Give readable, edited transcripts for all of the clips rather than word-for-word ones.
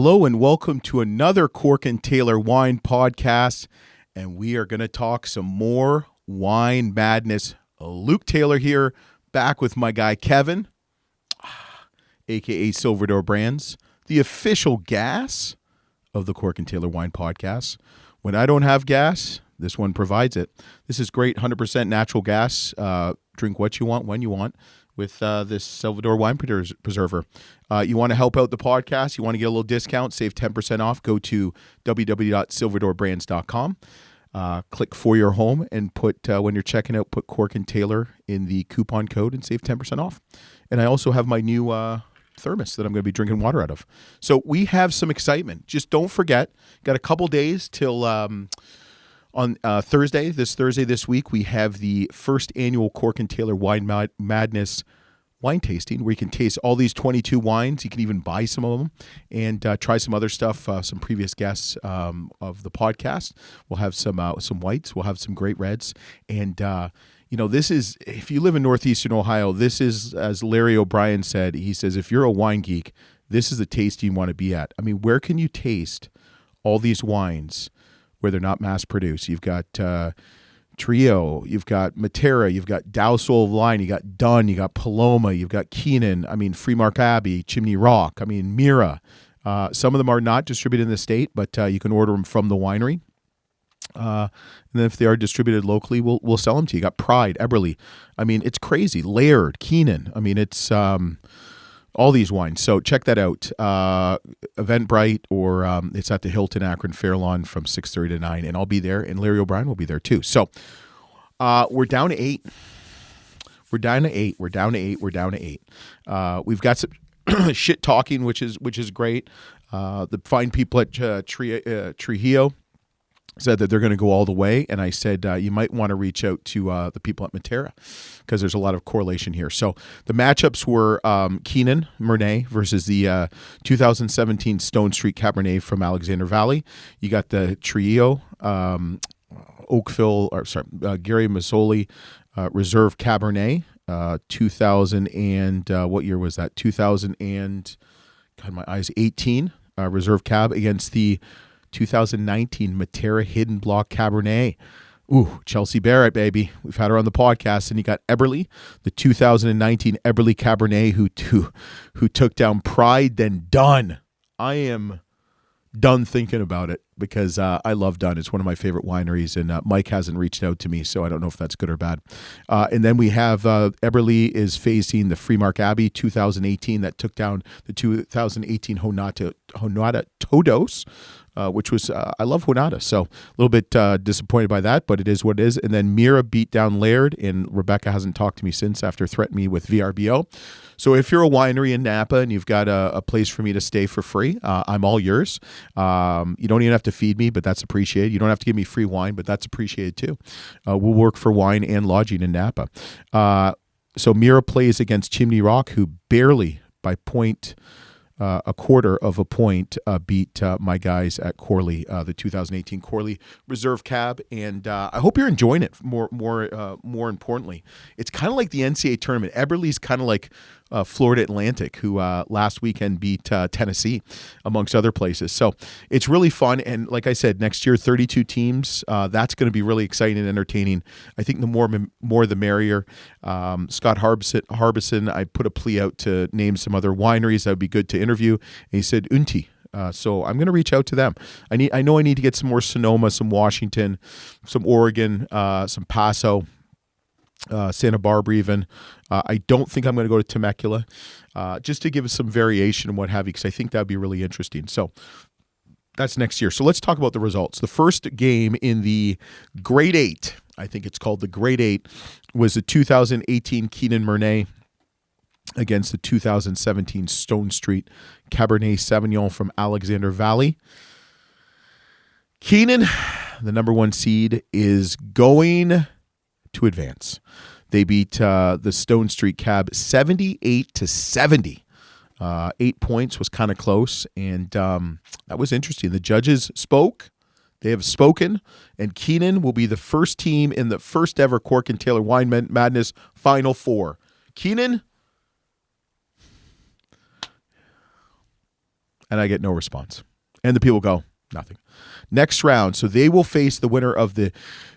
Hello and welcome to another Cork and Taylor Wine Podcast, and we are going to talk some more wine madness. Luke Taylor here, back with my guy Kevin, aka Silvadore Brands, the official gas of the Cork and Taylor Wine Podcast. When I don't have gas, this one provides it. This is great 100% natural gas. Drink what you want, when you want, with this Silvadore Wine Preserver. You want to help out the podcast, you want to get a little discount, save 10% off, go to www.silvadorebrands.com. Click for your home and put, when you're checking out, put Cork and Taylor in the coupon code and save 10% off. And I also have my new thermos that I'm going to be drinking water out of. So we have some excitement. Just don't forget, got a couple days till on Thursday this week, we have the first annual Cork and Taylor Wine Madness wine tasting, where you can taste all these 22 wines. You can even buy some of them and try some other stuff. Some previous guests of the podcast. We'll have some whites. We'll have some great reds. And, this is, if you live in Northeastern Ohio, this is, as Larry O'Brien said, he says, if you're a wine geek, this is the taste you want to be at. I mean, where can you taste all these wines where they're not mass-produced? You've got Trio, you've got Matera, you've got Dow Soul of Line, you got Dunn, you got Paloma, you've got Keenan, Freemark Abbey, Chimney Rock, Mira. Some of them are not distributed in the state, but you can order them from the winery. And then if they are distributed locally, we'll sell them to you. You got Pride, Eberly. It's crazy. Laird, Keenan. It's all these wines. So check that out. Eventbrite, or it's at the Hilton Akron Fairlawn from 6:30 to 9, and I'll be there, and Larry O'Brien will be there too. So we're down to 8. We're down to 8. We've got some shit talking, which is great. The fine people at Trujillo said that they're going to go all the way, and I said you might want to reach out to the people at Matera, because there's a lot of correlation here. So the matchups were Keenan Mernet versus the 2017 Stone Street Cabernet from Alexander Valley. You got the Trio Gary Mazzoli Reserve Cabernet 2000 and what year was that? 2000 and 18 Reserve Cab against the 2019 Matera Hidden Block Cabernet. Ooh, Chelsea Barrett, baby. We've had her on the podcast. And you got Eberly, the 2019 Eberly Cabernet, who took down Pride, then Dunn. I am done thinking about it, because I love Dunn. It's one of my favorite wineries, and Mike hasn't reached out to me, so I don't know if that's good or bad. And then we have Eberly is facing the Freemark Abbey 2018 that took down the 2018 Honata Todos. Which was, I love Juanada, so a little bit disappointed by that, but it is what it is. And then Mira beat down Laird, and Rebecca hasn't talked to me since after threatening me with VRBO. So if you're a winery in Napa and you've got a place for me to stay for free, I'm all yours. You don't even have to feed me, but that's appreciated. You don't have to give me free wine, but that's appreciated too. We'll work for wine and lodging in Napa. So Mira plays against Chimney Rock, who barely, by a quarter of a point, beat my guys at Corley, the 2018 Corley Reserve Cab, and I hope you're enjoying it. More importantly, it's kind of like the NCAA tournament. Eberly's kind of like Florida Atlantic, who last weekend beat Tennessee, amongst other places. So it's really fun, and like I said, next year 32 teams. That's going to be really exciting and entertaining. I think the more the merrier. Scott Harbison, I put a plea out to name some other wineries that would be good to interview, and he said Unti. So I'm going to reach out to them. I know I need to get some more Sonoma, some Washington, some Oregon, some Paso, Santa Barbara even. I don't think I'm going to go to Temecula, just to give us some variation and what have you, because I think that would be really interesting. So that's next year. So let's talk about the results. The first game in the Grade 8, I think it's called the Grade 8, was the 2018 Keenan Mernet against the 2017 Stone Street Cabernet Sauvignon from Alexander Valley. Keenan, the number 1 seed, is going to advance. They beat the Stone Street Cab 78-70. 8 points was kind of close, and that was interesting. The judges spoke. They have spoken, and Keenan will be the first team in the first ever Cork and Taylor Wine Madness Final Four. Keenan, And I get no response. And the people go, nothing. Next round, so they will face the winner of the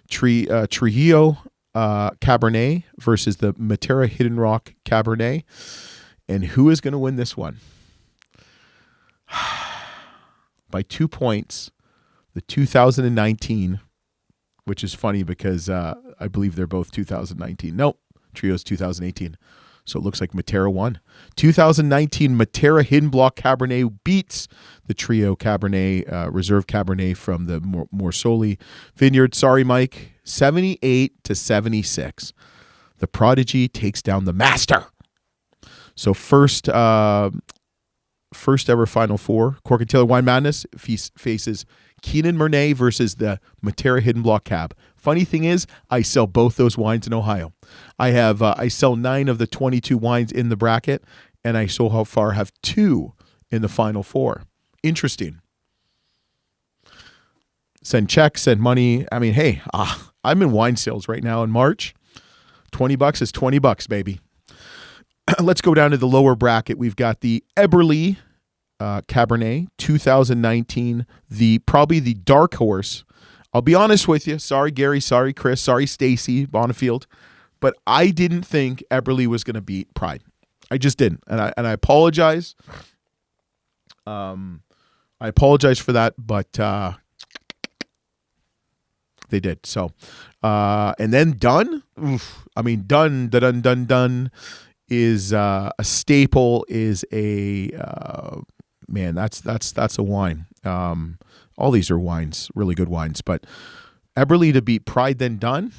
Trujillo Cabernet versus the Matera Hidden Rock Cabernet. And who is going to win this one? By 2 points, the 2019, which is funny because I believe they're both 2019. Nope, Trio's 2018. So it looks like Matera won. 2019 Matera Hidden Block Cabernet beats the Trio Cabernet, Reserve Cabernet from the Morsoli Vineyard. Sorry, Mike. 78-76. The Prodigy takes down the Master. So first ever Final Four, Cork Taylor Wine Madness faces Keenan Murnay versus the Matera Hidden Block Cab. Funny thing is, I sell both those wines in Ohio. I sell 9 of the 22 wines in the bracket, and I so far have 2 in the Final Four. Interesting. Send checks, send money. I mean, hey, I'm in wine sales right now in March. $20 is $20, baby. Let's go down to the lower bracket. We've got the Eberle Cabernet 2019, probably the dark horse. I'll be honest with you. Sorry, Gary. Sorry, Chris. Sorry, Stacy Bonifield. But I didn't think Eberle was going to beat Pride. I just didn't, and I apologize. I apologize for that, but they did. So, and then Dunn. Oof, I mean, Dunn is a staple. Is a man. That's a wine. All these are wines, really good wines. But Eberle to beat Pride then Dunn,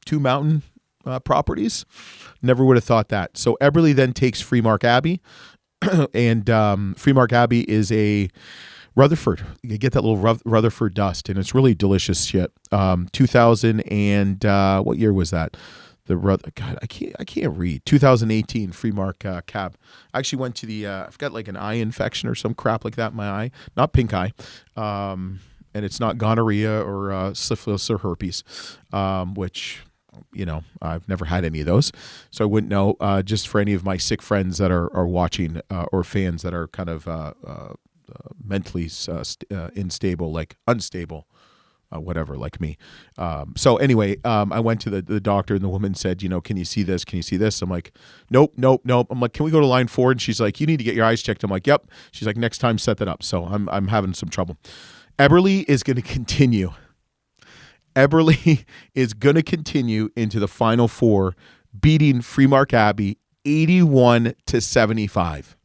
2 mountain properties. Never would have thought that. So Eberle then takes Freemark Abbey. And Freemark Abbey is a Rutherford. You get that little Rutherford dust, and it's really delicious shit. 2000 and what year was that? God, I can't read. 2018 Freemark Cab. I actually went to I've got like an eye infection or some crap like that in my eye. Not pink eye. And it's not gonorrhea or syphilis or herpes, which, I've never had any of those. So I wouldn't know. Just for any of my sick friends that are watching or fans that are kind of mentally unstable, whatever, like me. So anyway, I went to the doctor, and the woman said, can you see this? Can you see this? I'm like, nope. I'm like, can we go to line 4? And she's like, you need to get your eyes checked. I'm like, yep. She's like, next time, set that up. So I'm having some trouble. Eberle is going to continue. Eberle is going to continue into the Final Four, beating Freemark Abbey 81-75.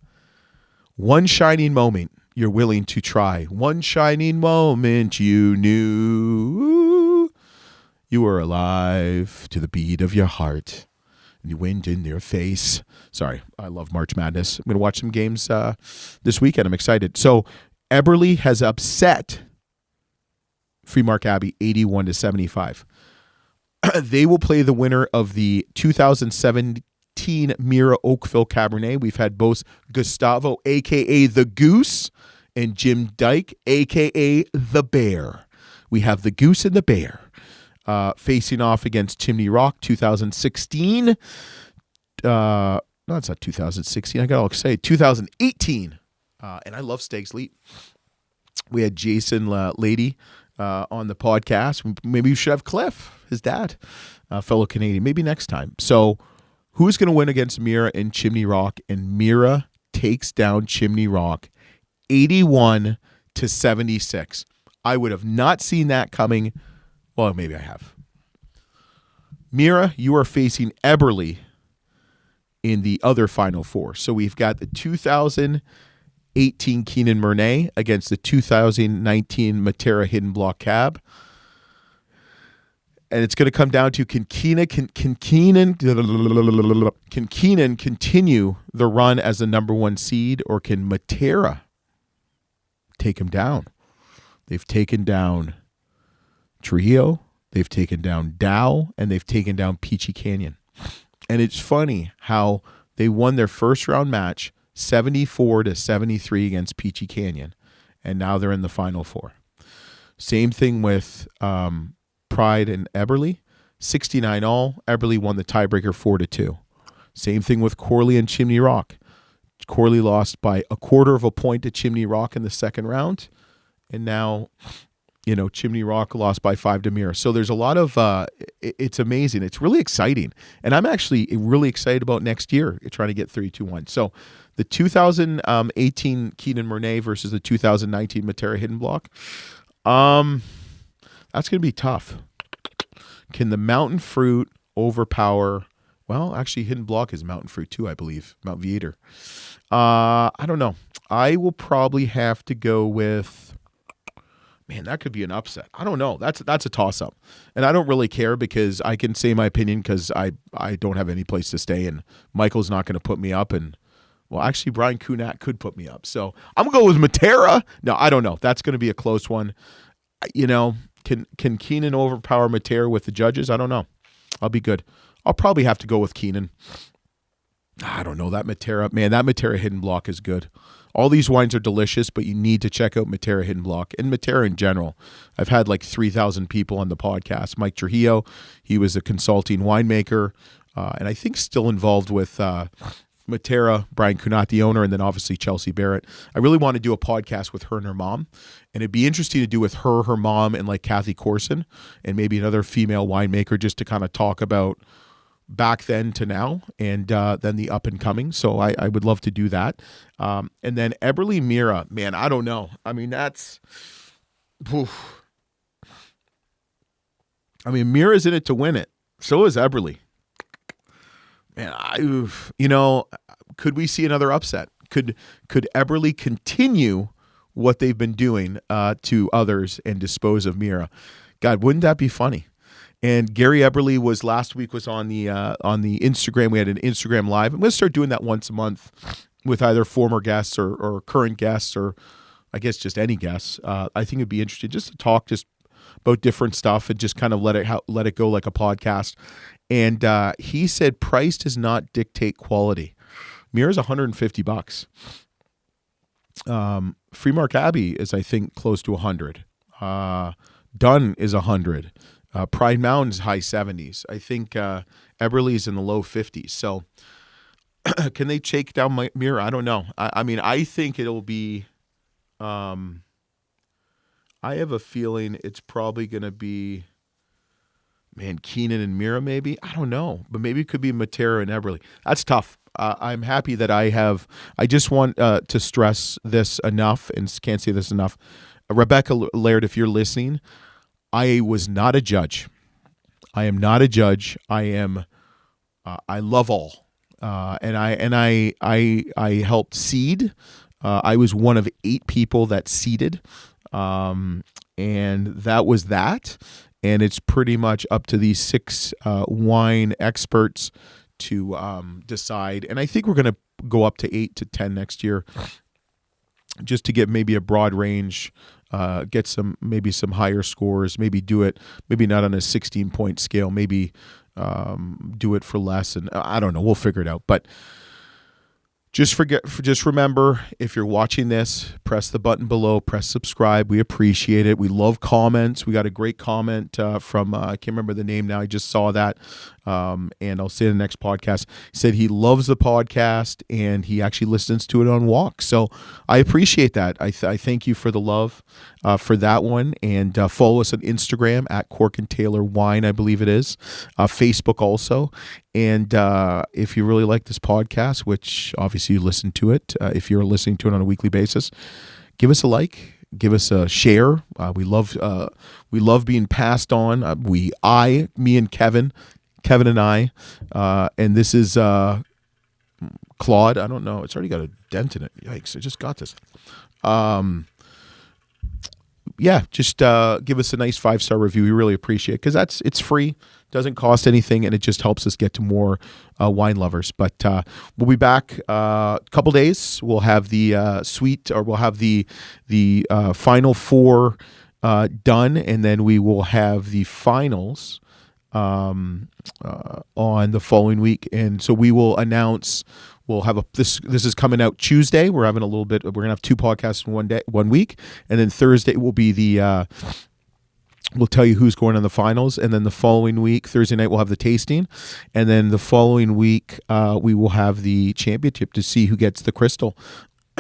One shining moment you're willing to try. One shining moment you knew you were alive to the beat of your heart and the wind in your face. Sorry, I love March Madness. I'm going to watch some games this weekend. I'm excited. So Eberle has upset Freemark Abbey 81-75. They will play the winner of the 2017 Mira Oakville Cabernet. We've had both Gustavo, a.k.a. the Goose, and Jim Dyke, a.k.a. the Bear. We have the Goose and the Bear facing off against Chimney Rock 2016. No, it's not 2016. I got all excited. 2018. And I love Stag's Leap. We had Jason Lady on the podcast. Maybe we should have Cliff, his dad, fellow Canadian. Maybe next time. So who's going to win against Mira and Chimney Rock? And Mira takes down Chimney Rock 81-76. I would have not seen that coming. Well, maybe I have. Mira, you are facing Eberle in the other Final Four. So we've got the 2018 Keenan Murnay against the 2019 Matera Hidden Block Cab. And it's going to come down to can Keenan continue the run as the number 1 seed, or can Matera take him down? They've taken down Trujillo, they've taken down Dow, and they've taken down Peachy Canyon. And it's funny how they won their first round match 74-73 against Peachy Canyon, and now they're in the Final Four. Same thing with Pride and Eberle, 69 all. Eberle won the tiebreaker 4-2. Same thing with Corley and Chimney Rock, Corley lost by 1/4 point to Chimney Rock in the second round. And now, Chimney Rock lost by 5 to Mira. So there's a lot of, it's amazing. It's really exciting. And I'm actually really excited about next year, trying to get 32-1. So the 2018 Keenan Murnay versus the 2019 Matera Hidden Block. That's going to be tough. Can the Mountain Fruit overpower? Well, actually, Hidden Block is Mountain Fruit too, I believe. Mount Viator. I don't know. I will probably have to go with, man, that could be an upset. I don't know. That's a toss-up. And I don't really care because I can say my opinion because I don't have any place to stay, and Michael's not going to put me up. And, well, actually, Brian Kunat could put me up. So I'm going to go with Matera. No, I don't know. That's going to be a close one. Can Keenan overpower Matera with the judges? I don't know. I'll be good. I'll probably have to go with Keenan. I don't know. That Matera Hidden Block is good. All these wines are delicious, but you need to check out Matera Hidden Block and Matera in general. I've had like 3,000 people on the podcast. Mike Trujillo, he was a consulting winemaker, and I think still involved with Matera, Brian Kunat, the owner, and then obviously Chelsea Barrett. I really want to do a podcast with her and her mom, and it'd be interesting to do with her mom, and like Kathy Corson, and maybe another female winemaker just to kind of talk about back then to now, and then the up and coming. So I would love to do that. And then Eberly Mira, man, I don't know. I mean, that's, oof. I mean, Mira's in it to win it. So is Eberly. Man, could we see another upset? Could Eberly continue what they've been doing to others and dispose of Mira? God, wouldn't that be funny? And Gary Eberly was on the Instagram. We had an Instagram live. I'm going to start doing that once a month with either former guests or current guests, or I guess just any guests. I think it'd be interesting just to talk just about different stuff and just kind of let it go like a podcast. And he said price does not dictate quality. Mira's $150. Freemark Abbey is, I think, close to 100. Dunn is 100. Pride Mountain's high 70s. I think Eberly's in the low 50s. So can they shake down Mira? I don't know. I mean, I think it'll be I have a feeling it's probably going to be, man, Keenan and Mira maybe. I don't know. But maybe it could be Matera and Eberly. That's tough. I'm happy that I just want to stress this enough, and can't say this enough. Rebecca Laird, if you're listening, I was not a judge. I am not a judge. I love all, and I helped seed. I was one of 8 people that seeded, and that was that. And it's pretty much up to these 6 wine experts to decide. And I think we're going to go up to 8 to 10 next year, just to get maybe a broad range. Get some higher scores, maybe do it, maybe not on a 16-point scale, maybe do it for less, and I don't know, we'll figure it out. But just remember, if you're watching this, press the button below, press subscribe. We appreciate it. We love comments. We got a great comment from, I can't remember the name now. I just saw that. And I'll say in the next podcast. He said he loves the podcast and he actually listens to it on walks. So I appreciate that. I thank you for the love for that one. And follow us on Instagram at Cork and Taylor Wine, I believe it is. Facebook also. And if you really like this podcast, which obviously you listen to it, if you're listening to it on a weekly basis, give us a like, give us a share. We love being passed on. Me and Kevin and I, and this is Claude. I don't know. It's already got a dent in it. Yikes! I just got this. Just give us a nice 5-star review. We really appreciate it because it's free, doesn't cost anything, and it just helps us get to more wine lovers. But we'll be back a couple days. We'll have the we'll have the final 4 done, and then we will have the finals on the following week. And so we will announce. We'll have this is coming out Tuesday. We're having we're gonna have 2 podcasts in one week, and then Thursday will be the We'll tell you who's going on the finals, and then the following week, Thursday night, we'll have the tasting, and then the following week, we will have the championship to see who gets the crystal.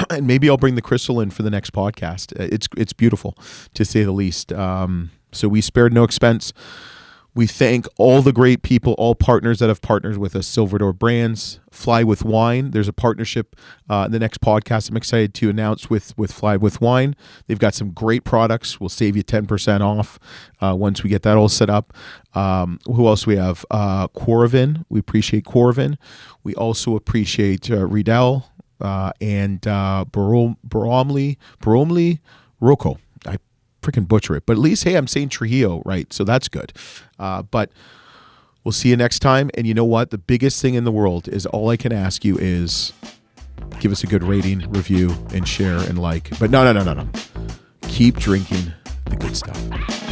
And maybe I'll bring the crystal in for the next podcast. It's beautiful, to say the least. So we spared no expense. We thank all the great people, all partners that have partnered with us. Silvadore Brands, Fly with Wine. There's a partnership in the next podcast I'm excited to announce with Fly with Wine. They've got some great products. We'll save you 10% off once we get that all set up. Who else we have? Corvin. We appreciate Corvin. We also appreciate Riedel and Bromley Rocco. Freaking butcher it, but at least, hey, I'm saying Trujillo right, so that's good. But we'll see you next time. And you know what, the biggest thing in the world is, all I can ask you is give us a good rating, review, and share and like. But no, keep drinking the good stuff.